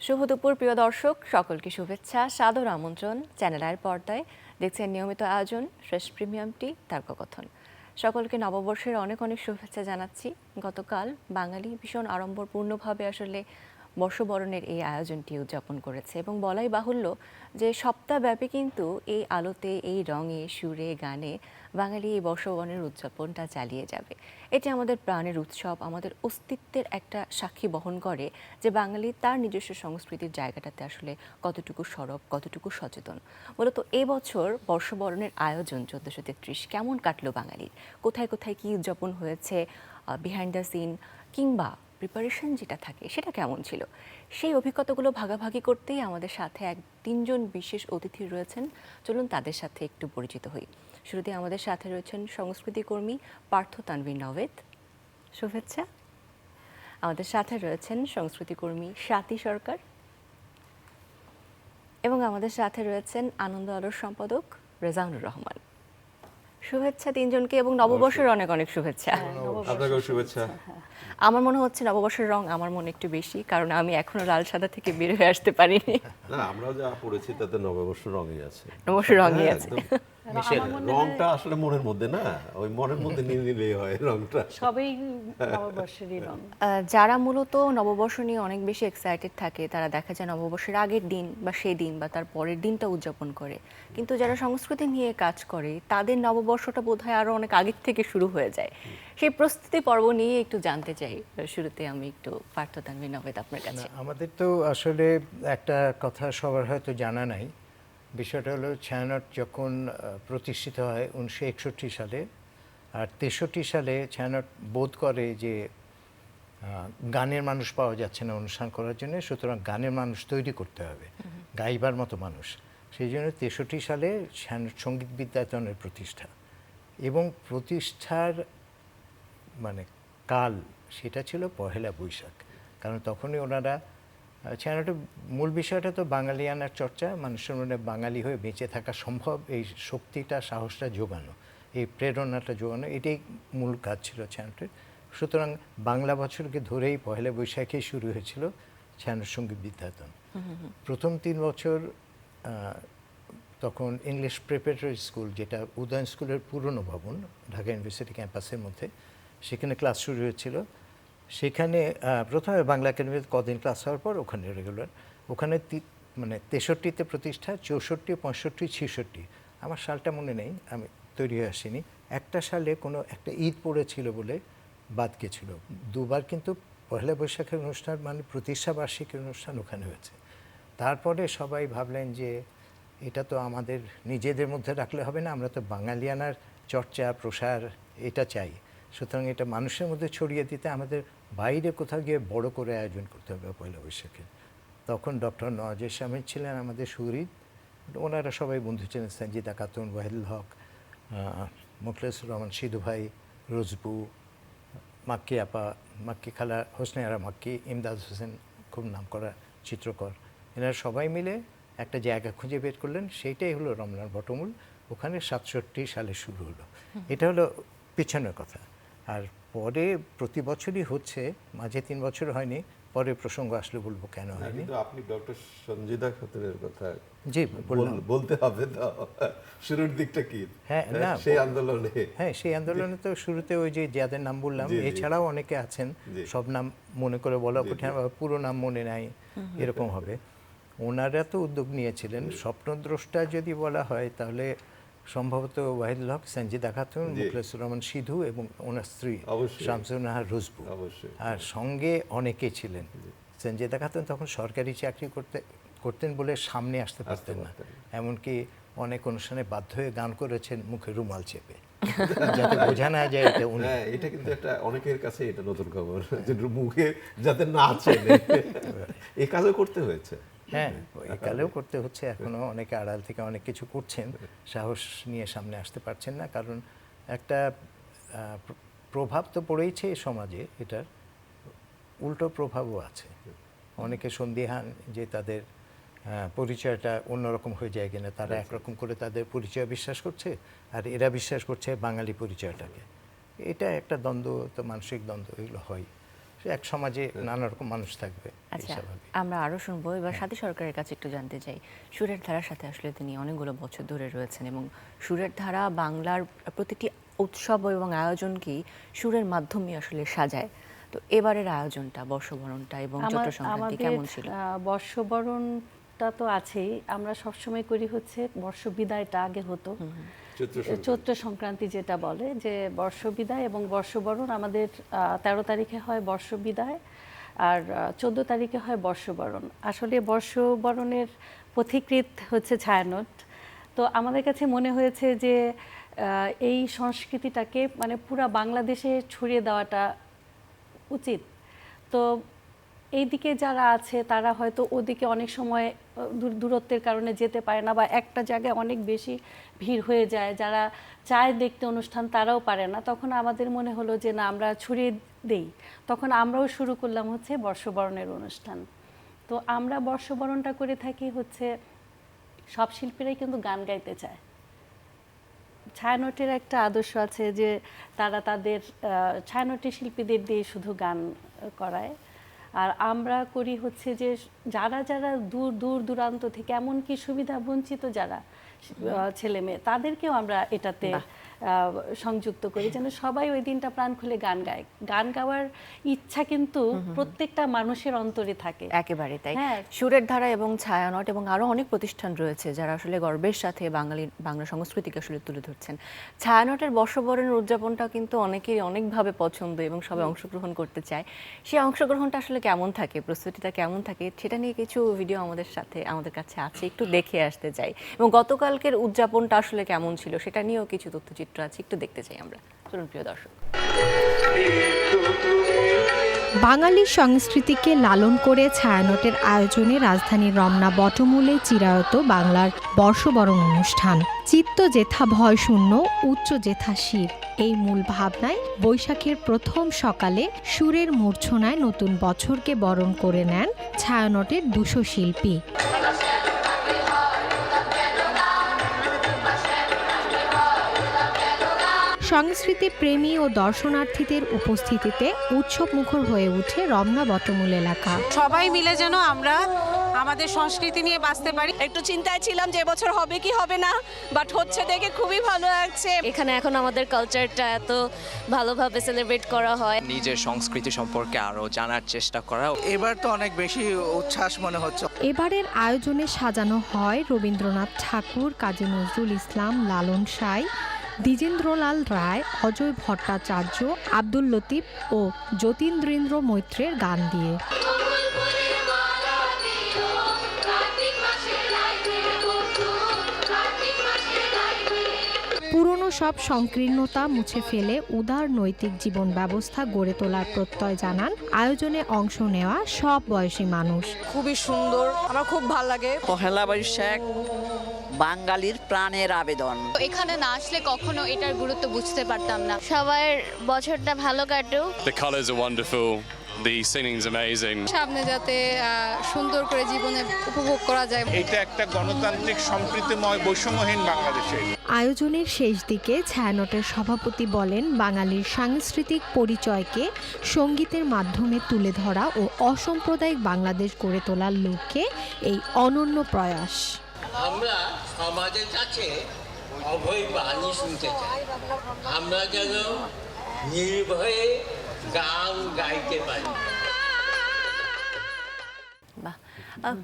শুভ দুপুর প্রিয় দর্শক, সকলকে শুভেচ্ছা, সাদর আমন্ত্রণ। চ্যানেল আইয়ের পর্দায় দেখছেন নিয়মিত আয়োজন ফ্রেশ প্রিমিয়াম টি তর্ককথন। সকলকে নববর্ষের অনেক অনেক শুভেচ্ছা জানাচ্ছি। গতকাল বাঙালি ভীষণ আড়ম্বরপূর্ণভাবে আসলে বর্ষবরণের এই আয়োজনটি উদযাপন করেছে এবং বলাই বাহুল্য যে সপ্তাহব্যাপী কিন্তু এই আলোতে, এই রঙে, সুরে, গানে বাঙালি এই বর্ষবরণের উদযাপনটা চালিয়ে যাবে। এটি আমাদের প্রাণের উৎসব, আমাদের অস্তিত্বের একটা সাক্ষী বহন করে যে বাঙালি তার নিজস্ব সংস্কৃতির জায়গাটাতে আসলে কতটুকু সরব, কতটুকু সচেতন। মূলত এবছর বর্ষবরণের আয়োজন 1433 কেমন কাটলো বাঙালির, কোথায় কোথায় কী উদযাপন হয়েছে, বিহাইন্ড দ্য সিন কিংবা প্রিপারেশন যেটা থাকে সেটা কেমন ছিল, সেই অভিজ্ঞতাগুলো ভাগাভাগি করতেই আমাদের সাথে তিনজন বিশেষ অতিথি রয়েছেন। চলুন তাদের সাথে একটু পরিচিত হই। শুরুতে আমাদের সাথে রয়েছেন সংস্কৃতি কর্মী পার্থ তানভীর নবেদ, শুভেচ্ছা। আমাদের সাথে রয়েছেন সংস্কৃতি কর্মী স্বাতী সরকার এবং আমাদের সাথে রয়েছেন আনন্দ আলোর সম্পাদক রেজাউনুর রহমান। শুভেচ্ছা তিনজনকে এবং নববর্ষের অনেক অনেক শুভেচ্ছা। আপনাকেও শুভেচ্ছা। আমার মনে হচ্ছে নববর্ষের রং আমার মনে একটু বেশি, কারণ আমি এখনো লাল সাদা থেকে বের হয়ে আসতে পারিনি। না, আমরাও যা পড়েছি তাতে নববর্ষ রঙই আছে। নববর্ষের রঙই আছে। রংটা আসলে মনের মধ্যে না, ওই মনের মধ্যে নিয়ে নিলেই হয় রংটা। সবই নববর্ষেরই রং। যারা মূলত নববর্ষ নিয়ে অনেক বেশি এক্সাইটেড থাকে তারা দেখা যায় নববর্ষের আগের দিন বা সেই দিন বা তার পরের দিনটা উদযাপন করে, কিন্তু যারা সংস্কৃতি নিয়ে কাজ করে তাদের নববর্ষটা বোধহয় আরো অনেক আগের থেকে শুরু হয়ে যায়। সেই প্রস্তুতি পর্ব নিয়ে একটু জানতে চাই। শুরুতে আমি একটু পার্থ তানভীর নবেদ আপনার কাছে। আমাদের তো আসলে একটা কথা সবার হয়তো জানা নাই। বিষয়টা হলো ছায়ানট যখন প্রতিষ্ঠিত হয় 1961 সালে, আর 63 সালে ছায়ানট বোধ করে যে গানের মানুষ পাওয়া যাচ্ছে না অনুষ্ঠান করার জন্য, সুতরাং গানের মানুষ তৈরি করতে হবে, গাইবার মতো মানুষ। সেই জন্য 63 সালে ছায়ানট সঙ্গীত বিদ্যায়তনের প্রতিষ্ঠা, এবং প্রতিষ্ঠার মানে কাল সেটা ছিল পহেলা বৈশাখ। কারণ তখনই ওনারা ছায়ানটের মূল বিষয়টা তো বাঙালিয়ানার চর্চা, মানুষের মনে বাঙালি হয়ে বেঁচে থাকা সম্ভব, এই শক্তিটা সাহসটা জোগানো, এই প্রেরণাটা জোগানো, এটাই মূল কাজ ছিল ছায়ানটের। সুতরাং বাংলা বছরকে ধরেই পহেলা বৈশাখে শুরু হয়েছিল ছায়ানট সঙ্গীত বিদ্যায়তন। প্রথম 3 বছর তখন ইংলিশ প্রিপারেটরি স্কুল, যেটা উদয়ন স্কুলের পুরনো ভবন ঢাকা ইউনিভার্সিটি ক্যাম্পাসের মধ্যে, সেখানে ক্লাস শুরু হয়েছিল। সেখানে প্রথমে বাংলা একাডেমিতে কদিন ক্লাস হওয়ার পর ওখানে রেগুলার, ওখানে মানে 63-তে প্রতিষ্ঠা, 64, 65, 66, আমার সালটা মনে নেই, আমি তৈরি হয়ে আসিনি। একটা সালে কোনো একটা ঈদ পড়েছিল বলে বাদ গেছিল। দুবার কিন্তু পহেলা বৈশাখের অনুষ্ঠান মানে প্রতিষ্ঠা বার্ষিকীর অনুষ্ঠান ওখানে হয়েছে। তারপরে সবাই ভাবলেন যে এটা তো আমাদের নিজেদের মধ্যে রাখলে হবে না, আমরা তো বাঙালিয়ানার চর্চা প্রসার এটা চাই। সুতরাং এটা মানুষের মধ্যে ছড়িয়ে দিতে আমাদের বাইরে কোথাও গিয়ে বড় করে আয়োজন করতে হবে পয়লা বৈশাখে। তখন ডক্টর নওয়াজের স্বামী ছিলেন আমাদের সুহৃদ, ওনারা সবাই বন্ধু ছিলেন, সঞ্জিদা খাতুন, ওয়াহিদুল হক, মোখলেসুর রহমান সিধু ভাই, রোজবু, মাক্কি আপা, মাক্কি খালা, হোসনে আরা মাক্কি, ইমদাদ হোসেন খুব নামকরা চিত্রকর, এনারা সবাই মিলে একটা জায়গা খুঁজে বের করলেন, সেইটাই হলো রমনার বটমূল। ওখানে 67 সালে শুরু হলো। এটা হলো পিছনের কথা। আর পরে প্রতি বছরই হচ্ছে, মাঝে 3 বছর হয়নি, পরে প্রসঙ্গ আসলে বলবো কেন হয়নি। কিন্তু আপনি ডক্টর সঞ্জিদা খাতুনের কথা জি বলতে হবে তো, শুরুর দিকটা কি? হ্যাঁ, না সেই আন্দোলনে, হ্যাঁ সেই আন্দোলনে তো শুরুতে ওই যে যাদের নাম বললাম, এছাড়াও অনেকে আছেন, সব নাম মনে করে বলা কঠিন, পুরো নাম মনে নাই এরকম হবে। ওনারা তো উদ্যোগ নিয়েছিলেন। স্বপ্নদ্রষ্টা যদি বলা হয় তাহলে সম্ভবত ওয়াহিদুল হক, সঞ্জিদা খাতুন, মুখলেসুর রহমান সিধু এবং ওনার স্ত্রী শামসুন নাহার রোজবু, আর সঙ্গে অনেকে ছিলেন। সঞ্জিদা খাতুন তখন সরকারি চাকরি করতেন বলে সামনে আসতে পারতেন না, এমনকি অনেক অনুষ্ঠানে বাধ্য হয়ে গান করেছেন মুখে রুমাল চেপে, যাতে বোঝা না যায় এটা উনি। এটা কিন্তু একটা অনেকের কাছে এটা নতুন খবর যে মুখে যাতে না আছে, এই কাজও করতে হয়েছে। হ্যাঁ, একালেও করতে হচ্ছে, এখনো অনেকে আড়াল থেকে অনেক কিছু করছেন, সাহস নিয়ে সামনে আসতে পারছেন না, কারণ একটা প্রভাব তো পড়েইছে সমাজে, এটার উল্টো প্রভাবও আছে। অনেকে সন্দিহান যে তাদের পরিচয়টা অন্যরকম হয়ে যায় কিনা, তারা একরকম করে তাদের পরিচয় বিশ্বাস করছে, আর এরা বিশ্বাস করছে বাঙালি পরিচয়টাকে। এটা একটা দ্বন্দ্ব, তো মানসিক দ্বন্দ্ব এগুলো হয়। এক সমাজে নানা রকম মানুষ থাকবে এই আচ্ছা, স্বাভাবিক। আমরা আরো শুনবো এবার সাথী সরকারের কাছে একটু জানতে চাই। সুরের ধারার সাথে আসলে তিনি অনেকগুলো বছর ধরে রয়েছেন এবং সুরের ধারা বাংলার প্রতিটি উৎসব এবং আয়োজনকেই সুরের মাধ্যমে আসলে সাজায়। তো এবারের আয়োজনটা, বর্ষবরণটা এবং চৈত্র সংক্রান্তি কেমন ছিল? বর্ষবরণটা তো আছেই, আমরা সবসময় করি হচ্ছে বর্ষ বিদায়টা আগে হতো, চৈত্র সংক্রান্তি যেটা বলে, যে বর্ষ বিদায় এবং বর্ষবরণ আমাদের 13 তারিখে হয় বর্ষ বিদায় আর 14 তারিখে হয় বর্ষবরণ। আসলে বর্ষবরণের পথিকৃৎ হচ্ছে ছায়ানট। তো আমাদের কাছে মনে হয়েছে যে এই সংস্কৃতিটাকে মানে পুরা বাংলাদেশে ছড়িয়ে দেওয়াটা উচিত। তো এইদিকে যারা আছে তারা হয়তো ওদিকে অনেক সময় দূরত্বের কারণে যেতে পারে না, বা একটা জায়গায় অনেক বেশি ভিড় হয়ে যায়, যারা চায় দেখতে অনুষ্ঠান তারাও পারে না। তখন আমাদের মনে হলো যে না, আমরা ছড়িয়ে দেই। তখন আমরাও শুরু করলাম হচ্ছে বর্ষবরণের অনুষ্ঠান। তো আমরা বর্ষবরণটা করে থাকি হচ্ছে সব শিল্পীরাই কিন্তু গান গাইতে চায়। ছায়ানটের একটা আদর্শ আছে যে তারা তাদের ছায়ানটের শিল্পীদের দিয়ে শুধু গান করায়। আর আমরা করি হচ্ছে যে যারা যারা দূর দূরান্ত থেকে, এমনকি সুবিধা বঞ্চিত যারা ছেলে মেয়ে, তাদেরকেও আমরা এটাতে সংযুক্ত করি, যেন সবাই ওই দিনটা প্রাণ খুলে গান গায়। গান গাওয়ার ইচ্ছা কিন্তু প্রত্যেকটা মানুষের অন্তরে থাকে। একেবারে তাই। হ্যাঁ। সুরের ধারা এবং ছায়ানট এবং আরো অনেক প্রতিষ্ঠান রয়েছে যারা আসলে গর্বের সাথে বাংলা সংস্কৃতিকে আসলে তুলে ধরছেন। ছায়ানটের বর্ষবরণের উদযাপনটা কিন্তু অনেকেই অনেকভাবে পছন্দ এবং সবাই অংশগ্রহণ করতে চায়। সেই অংশগ্রহণটা আসলে কেমন থাকে, প্রস্তুতিটা কেমন থাকে, সেটা নিয়ে কিছু ভিডিও আমাদের কাছে আছে, একটু দেখে আসতে চাই। এবং গতকালকের উদযাপনটা আসলে কেমন ছিল সেটা নিয়েও কিছু তথ্যচিত্র আছে, একটু দেখতে চাই আমরা। চলুন প্রিয় দর্শক। বাঙালির সংস্কৃতিকে লালন করে ছায়ানটের আয়োজনে রাজধানীর রমনা বটমূলে চিরায়ত বাংলার বর্ষবরণ অনুষ্ঠান। চিত্ত যেথা ভয় শূন্য, উচ্চ যেথা শির, এই মূল ভাবনায় বৈশাখের প্রথম সকালে সুরের মূর্ছনায় নতুন বছরকে বরণ করে নেন ছায়ানটের 200 শিল্পী। সংস্কৃতি প্রেমী ও দর্শনার্থীদের উপস্থিতিতে উৎসব মুখর হয়ে ওঠে রমনা বটমূল এলাকা। সবাই মিলে যেন আমরা আমাদের সংস্কৃতি নিয়ে বাঁচতে পারি। একটু চিন্তায় ছিলাম যে এবছর হবে কি হবে না, বাট হচ্ছে দেখে খুবই ভালো লাগছে। এখানে এখন আমাদের কালচারটা এত ভালোভাবে সেলিব্রেট করা হয়, নিজের সংস্কৃতি সম্পর্কে আরো জানার চেষ্টা করা। এবার তো অনেক বেশি উচ্ছ্বাস মনে হচ্ছে। এবারের আয়োজনে সাজানো হয় রবীন্দ্রনাথ ঠাকুর, কাজী নজরুল ইসলাম, লালন সাঁই, দ্বিজেন্দ্রলাল রায়, অজয় ভট্টাচার্য, আব্দুল লতিফ ও যতীন্দ্রেন্দ্র মৈত্রের গান দিয়ে। পুরনো সব সংকীর্ণতা মুছে ফেলে উদার নৈতিক জীবন ব্যবস্থা গড়ে তোলার প্রত্যয় জানান আয়োজনে অংশ নেওয়া সব বয়সী মানুষ। খুবই সুন্দর, আমার খুব ভালো লাগে। পহেলা বৈশাখ বাঙালির প্রাণের আবেদন। এখানে না আসলে কখনো এটার গুরুত্ব বুঝতে পারতাম না। সবার বছরটা ভালো কাটুক। The colors are wonderful. The singing's amazing. সামনে যাতে সুন্দর করে জীবনে উপভোগ করা যায়। এটা একটা গণতান্ত্রিক সম্প্রীতিময় বৈষম্যহীন বাংলাদেশে। আয়োজনের শেষ দিকে ছায়ানটের সভাপতি বলেন, বাঙালির সাংস্কৃতিক পরিচয়কে সঙ্গীতের মাধ্যমে তুলে ধরা ও অসাম্প্রদায়িক বাংলাদেশ গড়ে তোলার লক্ষ্যে এই অনন্য প্রয়াস। আমরা সমাজের কাছে অভয় বাণী শুনতে চাই, আমরা যেন নির্ভয়ে গান গাইতে পারি।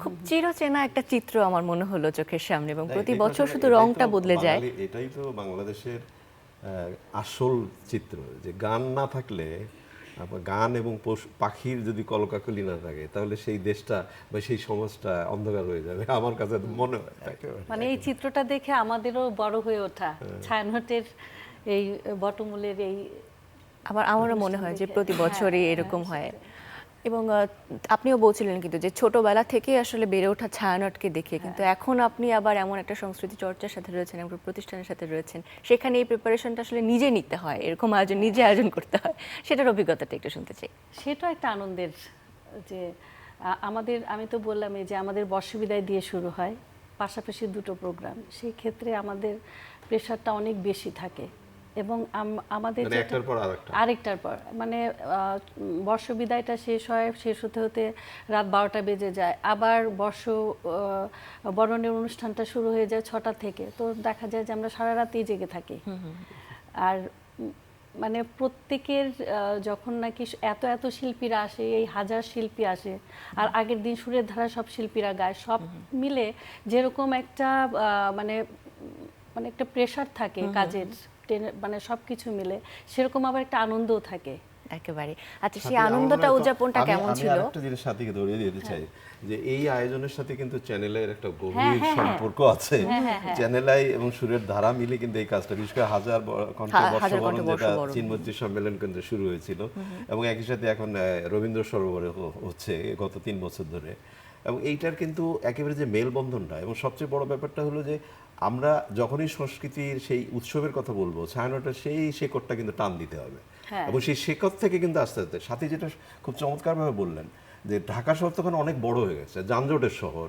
খুব চিরচেনা একটা চিত্র আমার মনে হলো চোখের সামনে, এবং প্রতি বছর শুধু রংটা বদলে যায়। এটাই তো বাংলাদেশের আসল চিত্র, যে গান না থাকলে, গান এবং পাখির যদি কলকাকলি না থাকে, তাহলে সেই দেশটা বা সেই সমাজটা অন্ধকার হয়ে যাবে, আমার কাছে মনে হয়। মানে এই চিত্রটা দেখে আমাদেরও বড় হয়ে ওঠা, ছায়ানটের এই বটমূলের এই, আমারও মনে হয় যে প্রতি বছরই এরকম হয়। এবং আপনিও বলছিলেন কিন্তু যে ছোটবেলা থেকে আসলে বেড়ে ওঠা ছায়ানটকে দেখে, কিন্তু এখন আপনি আবার এমন একটা সংস্কৃতি চর্চার সাথে রয়েছেন, এমন প্রতিষ্ঠানের সাথে রয়েছেন, সেখানে এই প্রিপারেশনটা আসলে নিজে নিতে হয়, এরকম নিজে আয়োজন করতে হয়, সেটার অভিজ্ঞতাটা একটু শুনতে চাই। সেটা একটা আনন্দের, যে আমি তো বললামই যে আমাদের বর্ষবিদায় দিয়ে শুরু হয়, পাশাপাশি দুটো প্রোগ্রাম, সেই ক্ষেত্রে আমাদের প্রেশারটা অনেক বেশি থাকে। এবং আমাদের মানে একটার পর আরেকটার পর মানে বর্ষ বিদায়টা শেষ হতে হতে রাত 12টা বেজে যায়, আবার বরণের অনুষ্ঠানটা শুরু হয়ে যায় 6টা থেকে। তো দেখা যায় যে আমরা সারা রাতই জেগে থাকি। আর মানে প্রত্যেকের যখন নাকি এত এত শিল্পীরা আসে, এই হাজার শিল্পী আসে, আর আগের দিন সুরের ধারা সব শিল্পীরা গায়, সব মিলে যেরকম একটা মানে একটা প্রেশার থাকে কাজের, মানে সবকিছু মিলে সেরকম আবার একটা আনন্দও থাকে একেবারে। আচ্ছা, সেই আনন্দটা উদযাপনটা কেমন ছিল? আমি আরেকটা জিনিস সাথীকে ধরিয়ে দিতে চাই যে এই আয়োজনের সাথে কিন্তু চ্যানেলের একটা গভীর সম্পর্ক আছে। চ্যানেল আই এবং সুরের ধারা মিলে কিন্তু এই কাজটা, বিশেষ করে হাজার কণ্ঠে বর্ষবরণ যেটা চিনমৈত্রী সম্মেলন কেন্দ্রে শুরু হয়েছিল এবং একই সাথে এখন রবীন্দ্র সরোবরে হচ্ছে গত 3 বছর ধরে। এবং এইটার কিন্তু একেবারে যে মেলবন্ধনটা, এবং সবচেয়ে বড় ব্যাপারটা হলো যে আমরা যখনই সংস্কৃতির সেই উৎসবের কথা বলবো, ছায়ানটের সেই শেকড়টা কিন্তু টান দিতে হবে। এবং সেই শেকড় থেকে কিন্তু আস্তে আস্তে সাথে যেটা খুব চমৎকারভাবে বললেন যে ঢাকা শহর তখন অনেক বড় হয়ে গেছে, যানজটের শহর,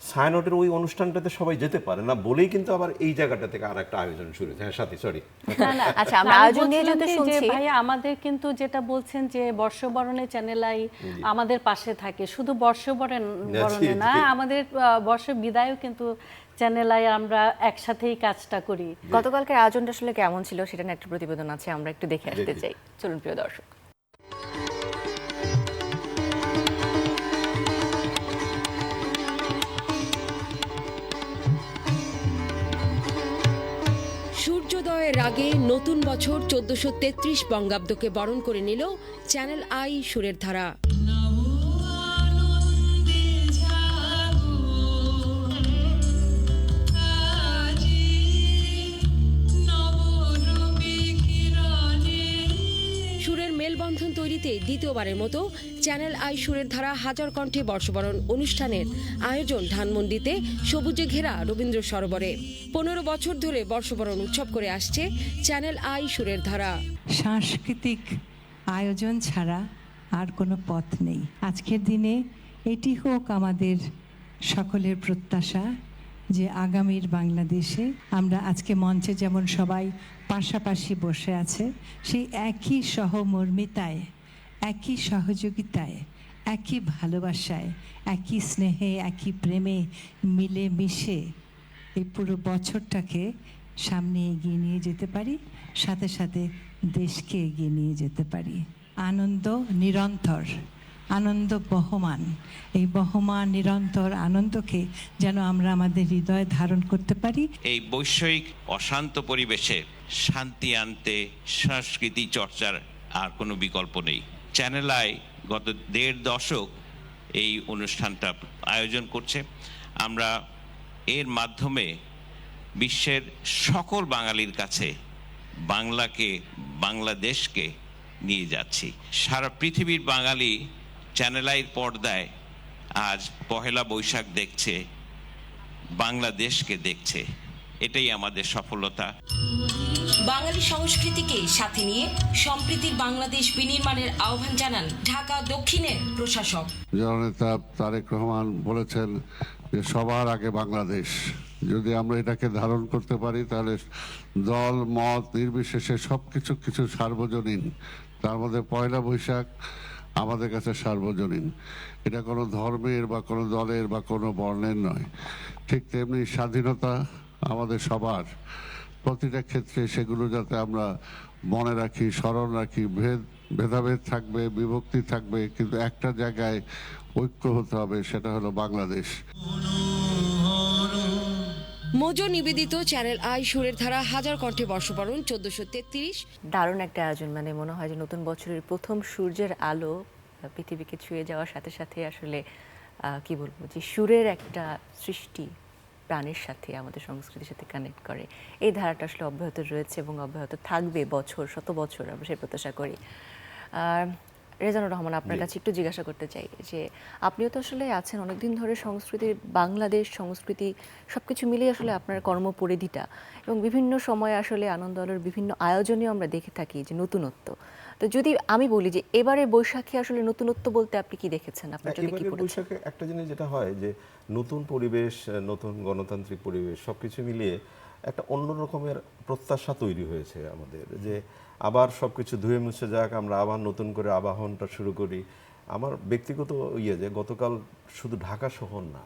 ছায়ানটের ওই অনুষ্ঠানটাতে সবাই যেতে পারে না বলেই কিন্তু আবার এই জায়গাটা থেকে আর একটা আয়োজন শুরু হয়েছে। হ্যাঁ সাথী, সরি। আচ্ছা, আমরা আয়োজন নিয়ে যেতে শুনছি ভাই, আমাদের কিন্তু যেটা বলছেন যে বর্ষবরণে চ্যানেল আই আমাদের পাশে থাকে, শুধু বর্ষবরণে না, আমাদের বর্ষ বিদায়ও কিন্তু চ্যানেল আই আমরা একসাথেই কাজটা করি। গতকালকের আয়োজনটা আসলে কেমন ছিল সেটা নিয়ে একটা প্রতিবেদন আছে, আমরা একটু দেখে আসতে চাই। চলুন প্রিয় দর্শক। সূর্যোদয়ের আগে নতুন বছর 1433 বঙ্গাব্দকে বরণ করে নিল চ্যানেল আই সুরের ধারা। সুরের মেলবন্ধন তৈরিতে দ্বিতীয়বারের মতো চ্যানেল আই সুরের ধারা হাজার কণ্ঠে বর্ষবরণ অনুষ্ঠানের আয়োজন ধানমন্ডিতে সবুজে ঘেরা রবীন্দ্র সরোবরে। 15 বছর ধরে বর্ষবরণ উৎসব করে আসছে চ্যানেল আই সুরের ধারা। সাংস্কৃতিক আয়োজন ছাড়া আর কোনো পথ নেই। আজকের দিনে এটি হোক আমাদের সকলের প্রত্যাশা যে আগামীর বাংলাদেশে আমরা আজকে মঞ্চে যেমন সবাই পাশাপাশি বসে আছে, সেই একই সহমর্মিতায়, একই সহযোগিতায়, একই ভালোবাসায়, একই স্নেহে, একই প্রেমে মিলে মিশে এই পুরো বছরটাকে সামনে এগিয়ে নিয়ে যেতে পারি, সাথে সাথে দেশকে এগিয়ে নিয়ে যেতে পারি। আনন্দ নিরন্তর, আনন্দ বহমান, এই বহমান নিরন্তর আনন্দকে যেন আমরা আমাদের হৃদয়ে ধারণ করতে পারি। এই বৈষয়িক অশান্ত পরিবেশে শান্তি আনতে সংস্কৃতি চর্চার আর কোনো বিকল্প নেই। চ্যানেল আই গত 1.5 দশক এই অনুষ্ঠানটা আয়োজন করছে। আমরা এর মাধ্যমে বিশ্বের সকল বাঙালির কাছে বাংলাকে, বাংলাদেশকে নিয়ে যাচ্ছি। সারা পৃথিবীর বাঙালি চ্যানেল আইয়ের পর্দায় আজ পহেলা বৈশাখ দেখছে, বাংলাদেশকে দেখছে। এটাই আমাদের সফলতা। বাঙালি সংস্কৃতিকে সাথে নিয়ে সম্প্রীতির বাংলাদেশ বিনির্মাণের আহ্বান জানান ঢাকা দক্ষিণের প্রশাসক। জননেতা তারেক রহমান বলেছেন যে সবার আগে বাংলাদেশ। যদি আমরা এটাকে ধারণ করতে পারি তাহলে দল মত নির্বিশেষে কিছু সার্বজনীন, তার মধ্যে পয়লা বৈশাখ আমাদের কাছে সার্বজনীন। এটা কোনো ধর্মের বা কোনো দলের বা কোনো বর্ণের নয়। ঠিক তেমনি স্বাধীনতা আমাদের সবার, প্রতিটা ক্ষেত্রে সেগুলো যাতে আমরা মনে রাখি, স্মরণ রাখি। ভেদাভেদ থাকবে, বিভক্তি থাকবে, কিন্তু একটা জায়গায় ঐক্য হতে হবে, সেটা হলো বাংলাদেশ। মোজো নিবেদিত চ্যানেল আই সুরের ধারা হাজার কণ্ঠে বর্ষবরণ 1433। দারুণ একটা আয়োজন, মানে মনে হয় যে নতুন বছরের প্রথম সূর্যের আলো পৃথিবীকে ছুঁয়ে যাওয়ার সাথে সাথে আসলে কি বলবো, যে সুরের একটা সৃষ্টি প্রাণের সাথে, আমাদের সংস্কৃতির সাথে কানেক্ট করে। এই ধারাটা আসলে অব্যাহত রয়েছে এবং অব্যাহত থাকবে বছর, শত বছর, আমরা সেই প্রত্যাশা করি। রেজানুর রহমান, আপনার কাছে একটু জিজ্ঞাসা করতে চাই যে আপনিও তো আসলে আছেন অনেকদিন ধরে সংস্কৃতির, বাংলাদেশ সংস্কৃতি সবকিছু মিলিয়ে আসলে আপনার কর্মপরিধিটা, এবং বিভিন্ন সময় আসলে আনন্দ আলোর বিভিন্ন আয়োজনেও আমরা দেখে থাকি যে নতুনত্ব। তো যদি আমি বলি যে এবারে বৈশাখে আসলে নতুনত্ব বলতে আপনি কি দেখেছেন? আপনার যদি কি পড়েছে? বৈশাখে একটা জিনিস যেটা হয় যে নতুন পরিবেশ, নতুন গণতান্ত্রিক পরিবেশ, সবকিছু মিলিয়ে একটা অন্য রকমের প্রত্যাশা তৈরি হয়েছে আমাদের, যে আবার সব কিছু ধুয়ে মুছে যাক, আমরা আবার নতুন করে আবাহনটা শুরু করি। আমার ব্যক্তিগত যে গতকাল শুধু ঢাকা শহর না,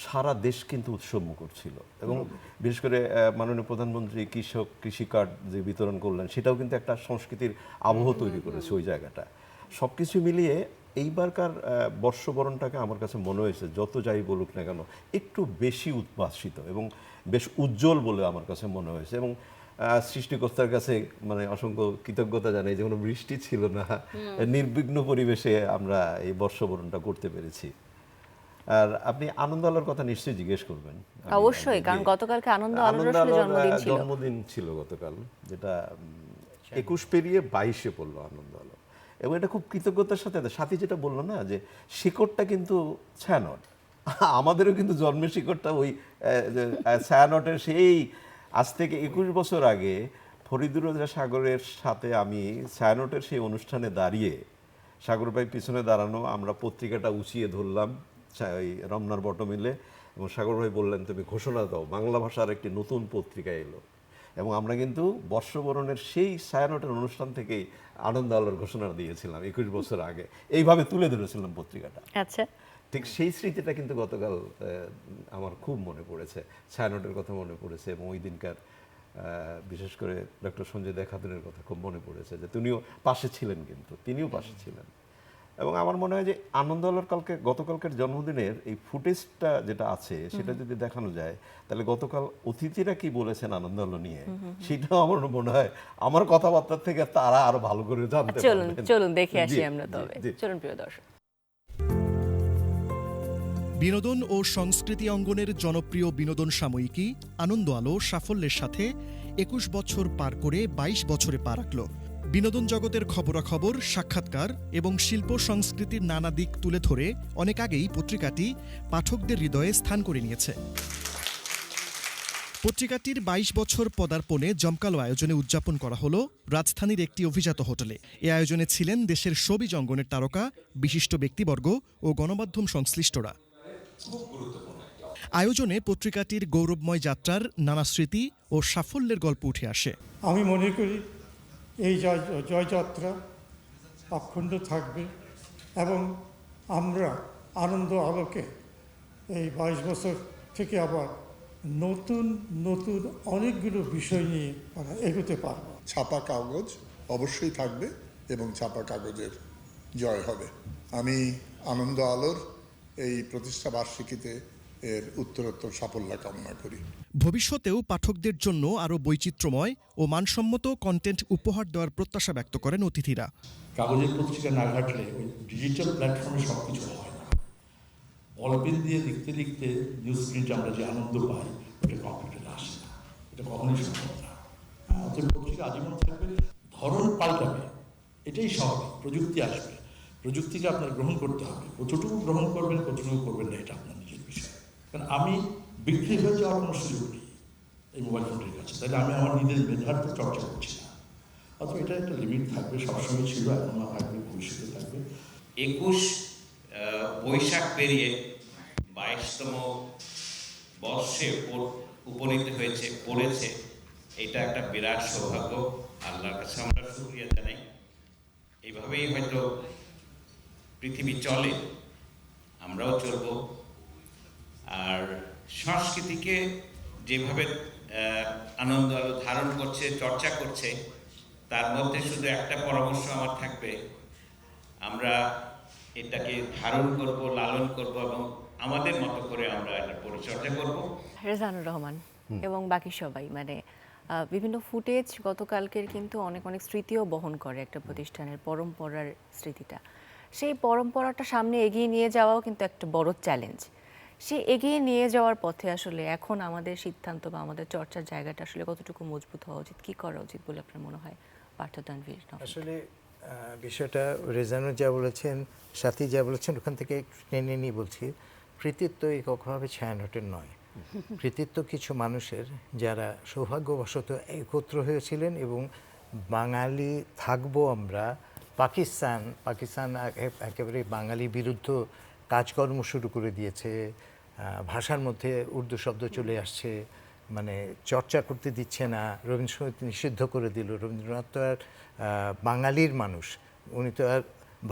সারা দেশ কিন্তু উৎসবমুখর ছিল, এবং বিশেষ করে মাননীয় প্রধানমন্ত্রী কৃষি কার্ড যে বিতরণ করলেন, সেটাও কিন্তু একটা সংস্কৃতির আবহ তৈরি করেছে ওই জায়গাটা। সব কিছু মিলিয়ে এইবারকার বর্ষবরণটাকে আমার কাছে মনে হয়েছে, যত যাই বলুক না কেন, একটু বেশি উদ্ভাসিত এবং বেশ উজ্জ্বল বলে আমার কাছে মনে হয়েছে। এবং সৃষ্টিকর্তার কাছে মানে অসংখ্য কৃতজ্ঞতা জানাই যে কোনো বৃষ্টি ছিল না, নির্বিঘ্ন পরিবেশে আমরা এই বর্ষবরণটা করতে পেরেছি। আর আপনি আনন্দ আলোর কথা নিশ্চয়ই জিজ্ঞেস করবেন। অবশ্যই, কারণ গতকালকে আনন্দ আলোর জন্মদিন ছিল গতকাল, যেটা 21 পেরিয়ে 22-এ পড়লো আনন্দ আলো। এবং এটা খুব কৃতজ্ঞতার সাথে সাথী যেটা বললো না, যে শিকড়টা কিন্তু ছায়ানট, আমাদেরও কিন্তু জন্মের শিকড়টা ওই ছায়ানটের। সেই আজ থেকে 21 বছর আগে ফরিদুর রাজা সাগরের সাথে আমি ছায়ানটের সেই অনুষ্ঠানে দাঁড়িয়ে, সাগর ভাই পিছনে দাঁড়ানো, আমরা পত্রিকাটা উঁচিয়ে ধরলাম ওই রমনার বটমিলে, এবং সাগর ভাই বললেন তুমি ঘোষণা দাও, বাংলা ভাষার একটি নতুন পত্রিকা এলো। এবং আমরা কিন্তু বর্ষবরণের সেই ছায়ানটের অনুষ্ঠান থেকেই আনন্দ আলোর ঘোষণা দিয়েছিলাম 21 বছর আগে, এইভাবে তুলে ধরেছিলাম পত্রিকাটা। আচ্ছা, ঠিক সেই স্মৃতিটা কিন্তু গতকাল আমার খুব মনে পড়েছে, ছায়ানটের কথা মনে পড়েছে, এবং ওই দিনকার বিশেষ করে ডক্টর সঞ্জয় দে খাতুনের কথা খুব মনে পড়েছে, যে তিনিও পাশে ছিলেন, কিন্তু তিনিও পাশে ছিলেন। এবং আমার মনে হয় যে আনন্দ আলোর গতকালকের জন্মদিনের এই ফুটেজটা যেটা আছে, সেটা যদি দেখানো যায়, তাহলে গতকাল অতিথিরা কি বলেছেন আনন্দ আলো নিয়ে, সেটাও আমার মনে হয় আমার কথাবার্তা থেকে তারা আরো ভালো করে জানতে পারবেন। চলুন দেখে আসি আমরা তবে। চলুন প্রিয় দর্শক। বিনোদন ও সংস্কৃতি অঙ্গনের জনপ্রিয় বিনোদন সাময়িকী আনন্দ আলো সাফল্যের সাথে 21 বছর পার করে 22 বছরে পা রাখল। বিনোদন জগতের খবরাখবর, সাক্ষাৎকার এবং শিল্প সংস্কৃতির নানা দিক তুলে ধরে অনেক আগেই পত্রিকাটি পাঠকদের হৃদয়ে স্থান করে নিয়েছে। পত্রিকাটির 22 বছর পদার্পণে জমকালো আয়োজনে উদযাপন করা হলো রাজধানীর একটি অভিজাত হোটেলে। এ আয়োজনে ছিলেন দেশের শোবিজ অঙ্গনের তারকা, বিশিষ্ট ব্যক্তিবর্গ ও গণমাধ্যম সংশ্লিষ্টরা। আয়োজনে পত্রিকাটির গৌরবময় যাত্রার নানা স্মৃতি ও সাফল্যের গল্প উঠে আসে। আমি মনে করি এই জয়যাত্রা অখণ্ড থাকবে, এবং আমরা আনন্দ আলোকে এই 22 বছর থেকে আবার নতুন নতুন অনেকগুলো বিষয় নিয়ে আমরা এগোতে পারব। ছাপা কাগজ অবশ্যই থাকবে এবং ছাপা কাগজের জয় হবে। আমি আনন্দ আলোর এই প্রতিষ্ঠা বার্ষিকীতে এর উত্তরোত্তর সাফল্য কামনা করি। ভবিষ্যতেও পাঠকদের জন্য আরও বৈচিত্র্যময় ও মানসম্মত কন্টেন্ট উপহার দেওয়ার প্রত্যাশা ব্যক্ত করেন অতিথিরা। কাগজের পত্রিকা না ঘাটলে ওই ডিজিটাল প্ল্যাটফর্মে সব কিছু হয় না। বলপেন দিয়ে লিখতে লিখতে নিউজ প্রিন্টে আমরা যে আনন্দ পাই, ওটা কম্পিউটারে আসে না, এটা কখনোই সম্ভব না। অতএব পত্রিকা আজীবন থাকবে, ধরন পাল্টাবে, এটাই স্বাভাবিক। প্রযুক্তি আসবে, প্রযুক্তিকে আপনার গ্রহণ করতে হবে। কতটুকু গ্রহণ করবেন, কতটুকু করবেন না, এটা আপনার নিজের বিষয়। কারণ আমি বিক্রি হয়ে যাওয়ার কোনো সুযোগ নেই এই মোবাইল ফোনটির কাছে, তাহলে আমি আমার নিজের মেধার তো চর্চা করছি না। অথবা এটা একটা লিমিট থাকবে, সবসময় ছিল, এখন থাকবে, ভবিষ্যতে থাকবে। 21 বৈশাখ পেরিয়ে 22তম বর্ষে উপনীত পড়েছে, এটা একটা বিরাট সৌভাগ্য। আল্লাহর কাছে আমরা শুকরিয়া জানাই। এইভাবেই হয়তো পৃথিবী চলে, আমরাও চলব। আর সংস্কৃতিকে যেভাবে আনন্দ আলো ধারণ করছে, চর্চা করছে, তার মধ্যে শুধু একটা পরামর্শ আমার থাকবে, আমরা এটাকে ধারণ করব, লালন করব, এবং আমাদের মতো করে আমরা এটা পরিচর্যা করব। রেজানুর রহমান এবং বাকি সবাই, মানে বিভিন্ন ফুটেজ গতকালকের কিন্তু অনেক অনেক স্মৃতিও বহন করে একটা প্রতিষ্ঠানের পরম্পরার স্মৃতিটা। সেই পরম্পরাটা সামনে এগিয়ে নিয়ে যাওয়াও কিন্তু একটা বড় চ্যালেঞ্জ। সেই এগিয়ে নিয়ে যাওয়ার পথে আসলে এখন আমাদের সিদ্ধান্ত বা আমাদের চর্চার জায়গাটা আসলে কতটুকু মজবুত হওয়া উচিত, কি করা উচিত বলে আপনার মনে হয় পার্থ তানভীর? আসলে বিষয়টা রেজানু যা বলেছেন, সাথী যা বলেছেন, ওখান থেকে টেনে নিয়ে বলছি, কৃতিত্ব কখনোভাবে ছায়ানটের নয়। কৃতিত্ব কিছু মানুষের, যারা সৌভাগ্যবশত একত্র হয়েছিলেন এবং বাঙালি থাকবো আমরা। পাকিস্তান একেবারে বাঙালি বিরুদ্ধ কাজকর্ম শুরু করে দিয়েছে, ভাষার মধ্যে উর্দু শব্দ চলে আসছে, মানে চর্চা করতে দিচ্ছে না, রবীন্দ্রসঙ্গীত নিষিদ্ধ করে দিল। রবীন্দ্রনাথ তো আর বাঙালির মানুষ, উনি তো আর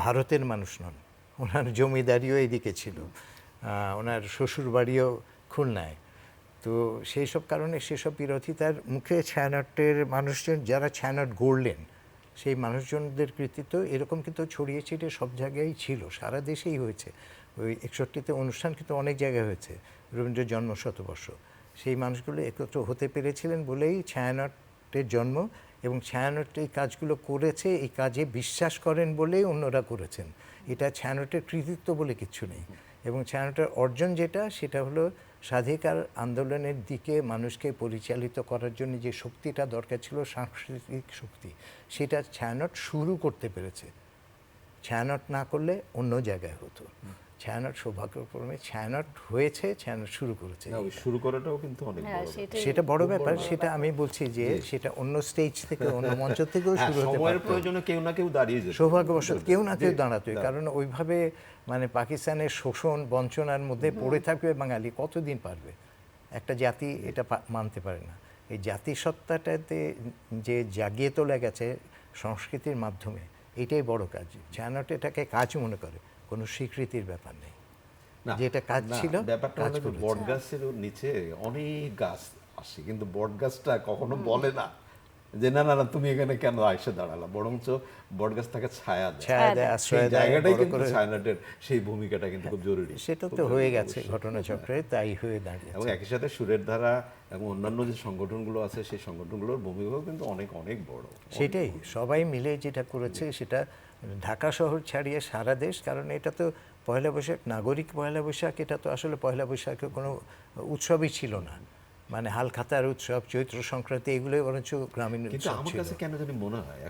ভারতের মানুষ নন, ওনার জমিদারিও এদিকে ছিল, ওনার শ্বশুর বাড়িও খুলনায়। তো সেই সব কারণে সেসব বিরোধিতার মুখে ছায়ানটের মানুষজন যারা ছায়ানট গড়লেন সেই মানুষজনদের কৃতিত্ব এরকম কিন্তু ছড়িয়ে ছিটিয়ে সব জায়গায় ছিল, সারা দেশেই হয়েছে। ওই 61তে অনুষ্ঠান কিন্তু অনেক জায়গায় হয়েছে, রবীন্দ্রের জন্ম শতবর্ষ। সেই মানুষগুলো একত্র হতে পেরেছিলেন বলেই ছায়ানটের জন্ম, এবং ছায়ানট এই কাজগুলো করেছে, এই কাজে বিশ্বাস করেন বলেই অন্যরা করেছেন। এটা ছায়ানটের কৃতিত্ব বলে কিচ্ছু নেই। এবং ছায়ানটের অর্জন যেটা, সেটা হলো স্বাধিকার আন্দোলনের দিকে মানুষকে পরিচালিত করার জন্য যে শক্তিটা দরকার ছিল, সাংস্কৃতিক শক্তি, সেটা ছায়ানট শুরু করতে পেরেছে। ছায়ানট না করলে অন্য জায়গায় হতো। ছায়ানট সৌভাগ্যক্রমে ছায়ানট হয়েছে, ছায়ানট শুরু করেছে। শুরু করাটাও কিন্তু অনেক সেটা বড় ব্যাপার, সেটা আমি বলছি যে সেটা অন্য স্টেজ থেকে, অন্য মঞ্চ থেকেও শুরু হতে পারে। সময়ের প্রয়োজনে কেউ না কেউ দাঁড়িয়ে যেত, সৌভাগ্যবশত কেউ না কেউ দাঁড়াতোই, কারণ ওইভাবে মানে পাকিস্তানের শোষণ বঞ্চনার মধ্যে পড়ে থাকবে বাঙালি কতদিন পারবে? একটা জাতি এটা মানতে পারে না। এই জাতিসত্তাটাতে যে জাগিয়ে তোলা গেছে সংস্কৃতির মাধ্যমে, এটাই বড় কাজ। ছায়ানট এটাকে কাজ মনে করে, কোনো স্বীকৃতির ব্যাপার নেই, যেটা কাজ ছিল। ব্যাপারটা হলো বট গাছের নিচে অনেক গাছ আসে, কিন্তু বট গাছটা কখনো বলে না যে না না না তুমি এখানে কেন এসে দাঁড়ালা, বরঞ্চ বট গাছ তাকে ছায়া দেয়, আশ্রয় দেয়। জায়গাটাই কিন্তু ছায়ানটের সেই ভূমিকাটা কিন্তু খুব জরুরি। সেটা তো হয়ে গেছে ঘটনাচক্রে, তাই হয়ে দাঁড়িয়েছে। এবং একই সাথে সুরের ধারা এবং অন্যান্য যে সংগঠনগুলো আছে, সেই সংগঠনগুলোর ভূমিকাও কিন্তু অনেক অনেক বড়। সেটাই সবাই মিলে যেটা করেছে, সেটা ঢাকা শহর ছাড়িয়ে সারা দেশ। কারণ এটা তো পয়লা বৈশাখ, নাগরিক পয়লা বৈশাখ, এটা তো আসলে পয়লা বৈশাখে কোনো উৎসবই ছিল না, মানে হালখাতার উৎসব, চৈত্র সংক্রান্তি, এগুলোই বরঞ্চ গ্রামীণ উৎসব। কিন্তু আমার কাছে কেন জানি মনে হয়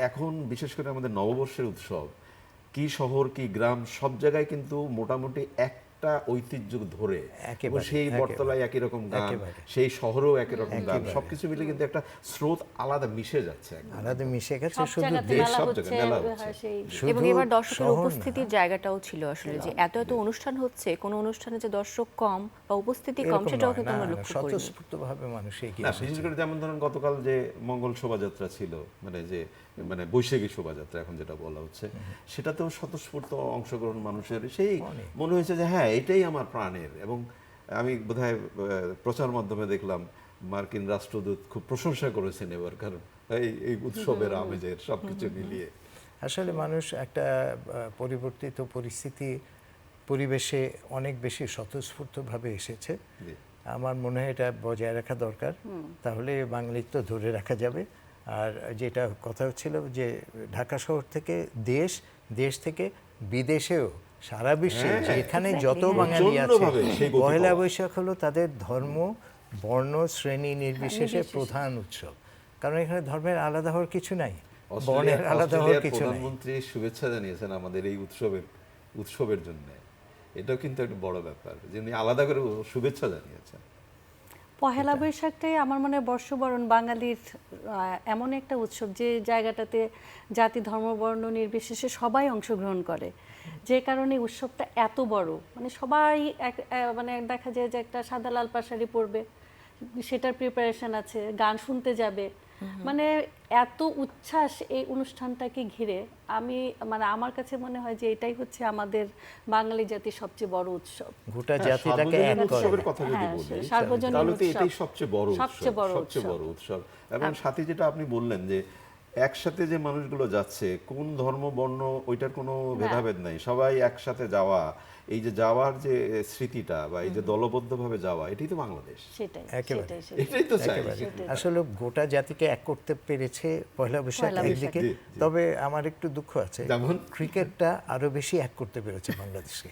এখন বিশেষ করে আমাদের নববর্ষের উৎসব, কি শহর কি গ্রাম, সব জায়গায় কিন্তু মোটামুটি একটা ঐতিহ্য ধরে, সেই বটতলায় একই রকম গান, সেই শহরেও একই রকম গান, সবকিছু মিলে কিন্তু একটা স্রোত আলাদা মিশে যাচ্ছে, আলাদা মিশে গেছে। শুধু দেশ সব জায়গায় মেলা হচ্ছে, এবং এবার দর্শকের উপস্থিতির জায়গাটাও ছিল আসলে, যে এত এত অনুষ্ঠান হচ্ছে, কোন অনুষ্ঠানে যে দর্শক কম বা উপস্থিতি কম, সেটাও কিন্তু আমরা লক্ষ্য করি। স্বতঃস্ফূর্তভাবে মানুষ এগিয়ে আসছে। বিশেষ করে যেমন ধরুন গতকাল যে মঙ্গল শোভাযাত্রা ছিল, মানে বৈশাখী শোভাযাত্রা এখন যেটা বলা হচ্ছে, সেটাতেও স্বতঃস্ফূর্ত অংশগ্রহণ মানুষের, সেই মনে হয়েছে যে হ্যাঁ এটাই আমার প্রাণের। এবং আমি বোধহয় প্রচার মাধ্যমে দেখলাম মার্কিন রাষ্ট্রদূত খুব প্রশংসা করেছেন এবার, কারণ এই উৎসবের আমেজের সবকিছু মিলিয়ে আসলে মানুষ একটা পরিবর্তিত পরিবেশে অনেক বেশি স্বতঃস্ফূর্তভাবে এসেছে। আমার মনে হয় এটা বজায় রাখা দরকার, তাহলে বাঙালিত্ব ধরে রাখা যাবে। আর যেটা কথা হচ্ছিল যে ঢাকা শহর থেকে দেশ থেকে বিদেশেও, সারা বিশ্বে যেখানে যত বাঙালি আছে, পয়লা বৈশাখ হলো তাদের ধর্ম, বর্ণ, শ্রেণী নির্বিশেষে প্রধান উৎসব। কারণ এখানে ধর্মের আলাদা হওয়ার কিছু নাই, বর্ণের আলাদা হওয়ার কিছু নাই। প্রধানমন্ত্রী শুভেচ্ছা জানিয়েছেন আমাদের এই উৎসবের জন্য, এটাও কিন্তু একটা বড় ব্যাপার, যিনি আলাদা করে শুভেচ্ছা জানিয়েছেন। পহেলা বৈশাখটাই আমার মনে হয় বর্ষবরণ বাঙালির এমন একটা উৎসব, যে জায়গাটাতে জাতি ধর্ম বর্ণ নির্বিশেষে সবাই অংশগ্রহণ করে, যে কারণে উৎসবটা এত বড়। মানে সবাই মানে দেখা যায় যে একটা সাদা লাল পাড় পরবে, সেটার প্রিপারেশন আছে, গান শুনতে যাবে, মানে এত উচ্ছ্বাস এই অনুষ্ঠানটাকে ঘিরে। মানে আমার কাছে মনে হয় যে এটাই হচ্ছে আমাদের বাঙালি জাতির সবচেয়ে বড় উৎসব। গোটা জাতিটাকে এক করে। উৎসবের কথা যদি বলি, তাহলে তো এটাই সবচেয়ে বড় উৎসব। এবং সাথে যেটা আপনি বললেন যে একসাথে যে মানুষগুলো যাচ্ছে, কোন ধর্ম বর্ণ ওইটার কোনো ভেদাভেদ নাই, সবাই একসাথে যাওয়া, এই যে যাওয়ার যে স্মৃতিটা বা এই যে দলবদ্ধভাবে যাওয়া, এটাই তো বাংলাদেশ। এটাই তো আসলে গোটা জাতিকে এক করতে পেরেছে পয়লা বৈশাখ একদিকে। তবে আমার একটু দুঃখ আছে, যেমন ক্রিকেটটা আরো বেশি এক করতে পেরেছে বাংলাদেশকে।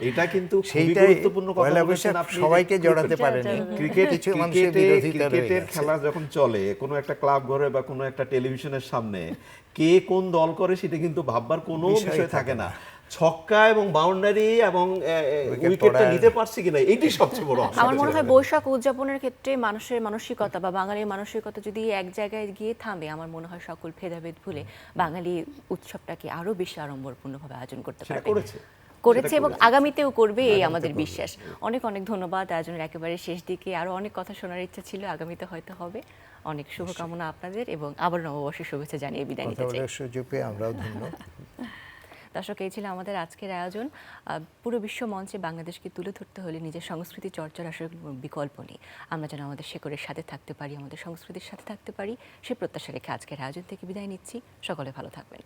এটা কিন্তু খুবই গুরুত্বপূর্ণ কথা। পয়লা বৈশাখ সবাইকে জড়াতে পারেনি। ক্রিকেটের খেলা যখন চলে কোনো একটা ক্লাব ঘরে বা কোনো একটা টেলিভিশনের সামনে, কে কোন দল করে সেটা কিন্তু ভাববার কোনো বিষয় থাকে না। ছক্কা এবং বাউন্ডারি এবং উইকেটটা নিতে পারছে কিনা, এটাই সবচেয়ে বড়। আমার মনে হয় বৈশাখ উদযাপনের ক্ষেত্রে মানুষের মানসিকতা বা বাঙালির মানসিকতা যদি এক জায়গায় গিয়ে থামে, আমার মনে হয় সকল ভেদাভেদ ভুলে বাঙালি উৎসবটাকে আরো বেশি আড়ম্বরপূর্ণভাবে আয়োজন করতে পারবে। করেছে এবং আগামীতেও করবে এই আমাদের বিশ্বাস। অনেক অনেক ধন্যবাদ। আয়োজনের একেবারে শেষ দিকে আরো অনেক কথা শোনার ইচ্ছা ছিল, আগামীতে হয়তো হবে। অনেক শুভকামনা আপনাদের এবং আবার নববর্ষের শুভেচ্ছা জানিয়ে বিদায় নিতে চাই। সুযোগ পেয়ে আমরাও ধন্য। দর্শক, এই ছিল আমাদের আজকের আয়োজন। পুরো বিশ্ব মঞ্চে বাংলাদেশকে তুলে ধরতে হলে নিজের সংস্কৃতি চর্চার আসলে কোনো বিকল্প নেই। আমরা যেন আমাদের শেকড়ের সাথে থাকতে পারি, আমাদের সংস্কৃতির সাথে থাকতে পারি, সে প্রত্যাশা রেখে আজকের আয়োজন থেকে বিদায় নিচ্ছি। সকলে ভালো থাকবেন।